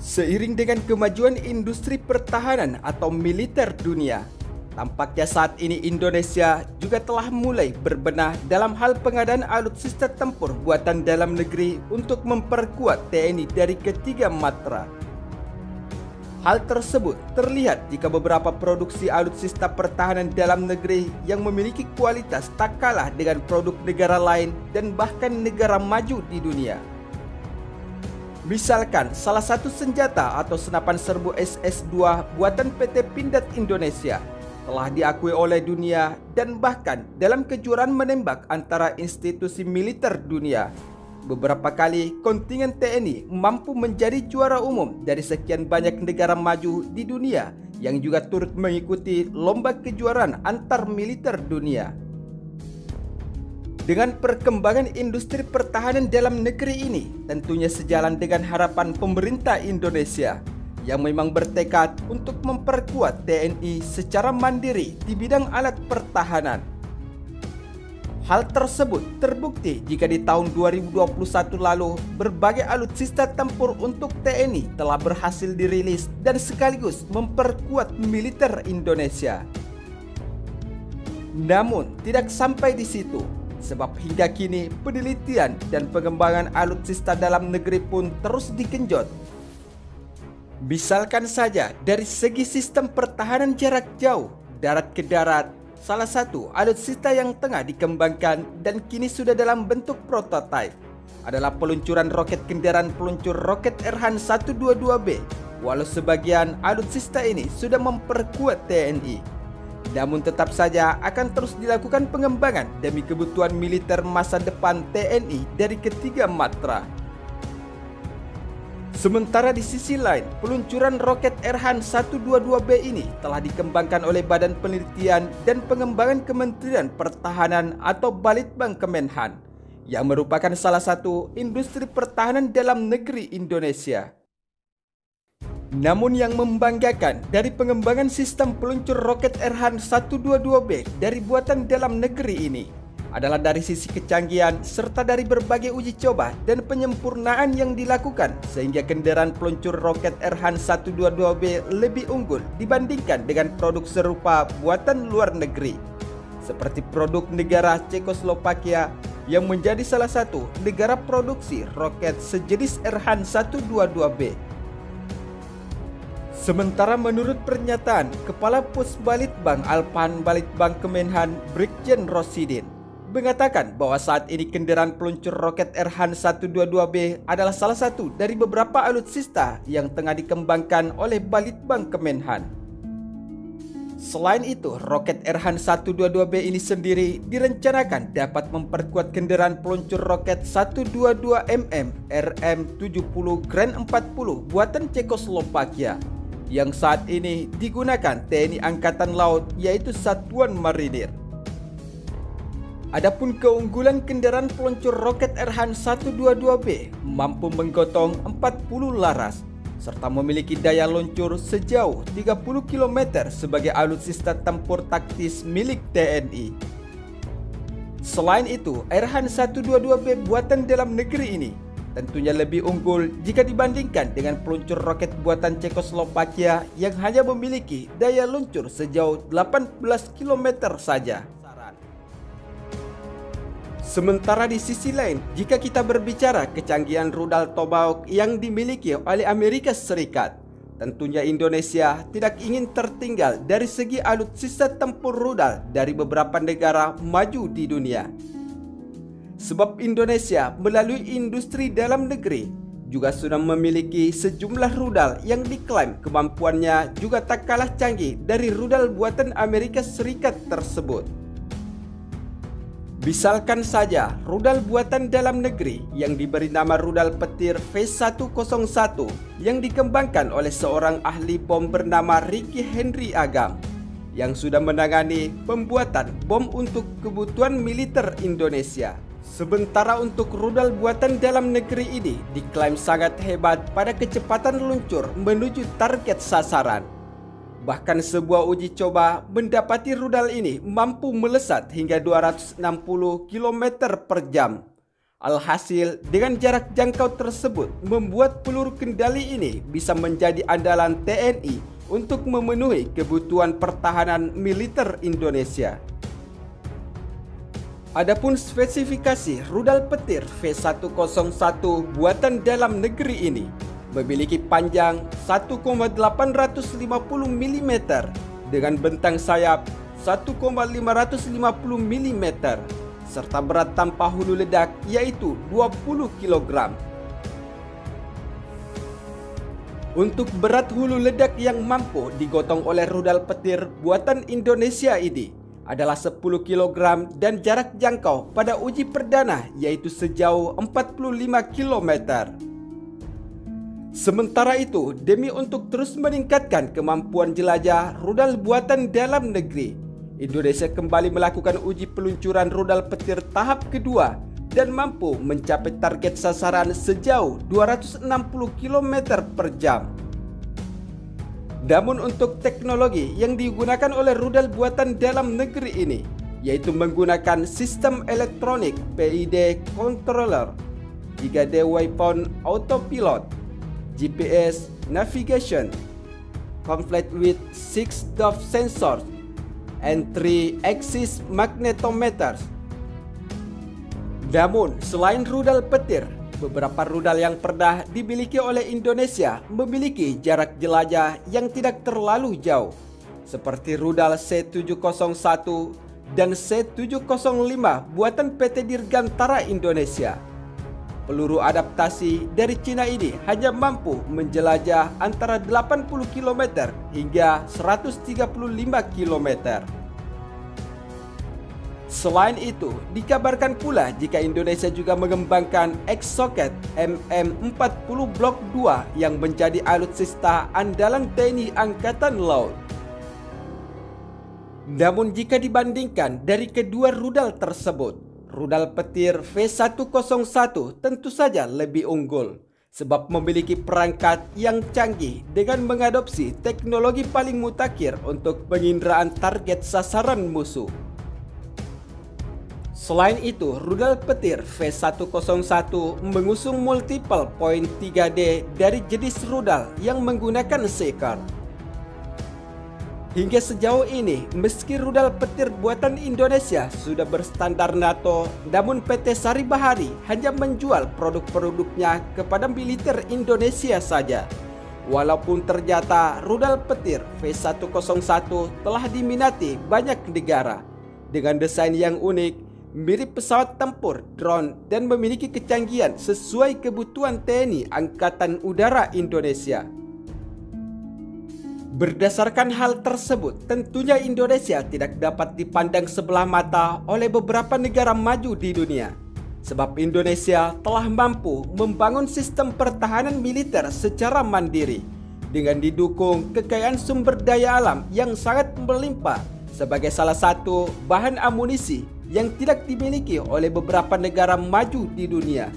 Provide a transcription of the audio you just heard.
Seiring dengan kemajuan industri pertahanan atau militer dunia, tampaknya saat ini Indonesia juga telah mulai berbenah dalam hal pengadaan alutsista tempur buatan dalam negeri untuk memperkuat TNI dari ketiga matra. Hal tersebut terlihat jika beberapa produksi alutsista pertahanan dalam negeri yang memiliki kualitas tak kalah dengan produk negara lain dan bahkan negara maju di dunia. Misalkan salah satu senjata atau senapan serbu SS-2 buatan PT Pindad Indonesia telah diakui oleh dunia dan bahkan dalam kejuaraan menembak antara institusi militer dunia. Beberapa kali kontingen TNI mampu menjadi juara umum dari sekian banyak negara maju di dunia yang juga turut mengikuti lomba kejuaraan antar militer dunia. Dengan perkembangan industri pertahanan dalam negeri ini, tentunya sejalan dengan harapan pemerintah Indonesia yang memang bertekad untuk memperkuat TNI secara mandiri di bidang alat pertahanan. Hal tersebut terbukti jika di tahun 2021 lalu berbagai alutsista tempur untuk TNI telah berhasil dirilis dan sekaligus memperkuat militer Indonesia. Namun tidak sampai di situ, sebab hingga kini penelitian dan pengembangan alutsista dalam negeri pun terus digenjot. Misalkan saja dari segi sistem pertahanan jarak jauh, darat ke darat, salah satu alutsista yang tengah dikembangkan dan kini sudah dalam bentuk prototipe adalah peluncuran roket kendaraan peluncur roket Erhan 122B. Walau sebagian alutsista ini sudah memperkuat TNI, namun tetap saja akan terus dilakukan pengembangan demi kebutuhan militer masa depan TNI dari ketiga matra. Sementara di sisi lain, peluncuran roket Erhan 122B ini telah dikembangkan oleh Badan Penelitian dan Pengembangan Kementerian Pertahanan atau Balitbang Kemenhan, yang merupakan salah satu industri pertahanan dalam negeri Indonesia. Namun yang membanggakan dari pengembangan sistem peluncur roket Erhan 122B dari buatan dalam negeri ini adalah dari sisi kecanggihan serta dari berbagai uji coba dan penyempurnaan yang dilakukan sehingga kendaraan peluncur roket Erhan 122B lebih unggul dibandingkan dengan produk serupa buatan luar negeri, seperti produk negara Cekoslovakia yang menjadi salah satu negara produksi roket sejenis Erhan 122B. Sementara menurut pernyataan Kepala Pusbalitbang Alpan Balitbang Kemenhan Brigjen Rosidin mengatakan bahwa saat ini kendaraan peluncur roket Erhan 122B adalah salah satu dari beberapa alutsista yang tengah dikembangkan oleh Balitbang Kemenhan. Selain itu, roket Erhan 122B ini sendiri direncanakan dapat memperkuat kendaraan peluncur roket 122mm RM70 Grand 40 buatan Cekoslovakia yang saat ini digunakan TNI Angkatan Laut, yaitu Satuan Marinir. Adapun keunggulan kendaraan peluncur roket Erhan 122B mampu menggotong 40 laras serta memiliki daya luncur sejauh 30 km sebagai alutsista tempur taktis milik TNI. Selain itu, Erhan 122B buatan dalam negeri ini tentunya lebih unggul jika dibandingkan dengan peluncur roket buatan Cekoslovakia yang hanya memiliki daya luncur sejauh 18 km saja. Sementara di sisi lain, jika kita berbicara kecanggihan rudal Tomahawk yang dimiliki oleh Amerika Serikat, tentunya Indonesia tidak ingin tertinggal dari segi alutsista tempur rudal dari beberapa negara maju di dunia. Sebab Indonesia melalui industri dalam negeri juga sudah memiliki sejumlah rudal yang diklaim kemampuannya juga tak kalah canggih dari rudal buatan Amerika Serikat tersebut. Misalkan saja rudal buatan dalam negeri yang diberi nama rudal petir V101 yang dikembangkan oleh seorang ahli bom bernama Ricky Henry Agam yang sudah menangani pembuatan bom untuk kebutuhan militer Indonesia. Sementara untuk rudal buatan dalam negeri ini diklaim sangat hebat pada kecepatan luncur menuju target sasaran. Bahkan sebuah uji coba mendapati rudal ini mampu melesat hingga 260 km per jam Alhasil, dengan jarak jangkau tersebut membuat peluru kendali ini bisa menjadi andalan TNI untuk memenuhi kebutuhan pertahanan militer Indonesia. Adapun spesifikasi rudal petir V101 buatan dalam negeri ini memiliki panjang 1,850 mm dengan bentang sayap 1,550 mm serta berat tanpa hulu ledak yaitu 20 kg. Untuk berat hulu ledak yang mampu digotong oleh rudal petir buatan Indonesia ini adalah 10 kg dan jarak jangkau pada uji perdana yaitu sejauh 45 km. Sementara itu, demi untuk terus meningkatkan kemampuan jelajah rudal buatan dalam negeri, Indonesia kembali melakukan uji peluncuran rudal petir tahap kedua dan mampu mencapai target sasaran sejauh 260 km per jam. Namun untuk teknologi yang digunakan oleh rudal buatan dalam negeri ini, yaitu menggunakan sistem elektronik PID Controller, 3D Weapon Autopilot, GPS Navigation, complete with 6 dove sensors and 3 axis magnetometers. Namun, selain rudal petir, beberapa rudal yang pernah dimiliki oleh Indonesia memiliki jarak jelajah yang tidak terlalu jauh, seperti rudal C701 dan C705 buatan PT Dirgantara Indonesia. Peluru adaptasi dari Cina ini hanya mampu menjelajah antara 80 km hingga 135 km. Selain itu, dikabarkan pula jika Indonesia juga mengembangkan Exocet MM40 Blok 2 yang menjadi alutsista andalan TNI Angkatan Laut. Namun jika dibandingkan dari kedua rudal tersebut, rudal petir V101 tentu saja lebih unggul sebab memiliki perangkat yang canggih dengan mengadopsi teknologi paling mutakhir untuk penginderaan target sasaran musuh. Selain itu, rudal petir V101 mengusung multiple point 3D dari jenis rudal yang menggunakan Seekar. Hingga sejauh ini, meski rudal petir buatan Indonesia sudah berstandar NATO, namun PT Sari Bahari hanya menjual produk-produknya kepada militer Indonesia saja. Walaupun ternyata rudal petir V101 telah diminati banyak negara dengan desain yang unik, mirip pesawat tempur, drone, dan memiliki kecanggihan sesuai kebutuhan TNI Angkatan Udara Indonesia. Berdasarkan hal tersebut, tentunya Indonesia tidak dapat dipandang sebelah mata oleh beberapa negara maju di dunia. Sebab Indonesia telah mampu membangun sistem pertahanan militer secara mandiri dengan didukung kekayaan sumber daya alam yang sangat melimpah sebagai salah satu bahan amunisi yang tidak dimiliki oleh beberapa negara maju di dunia.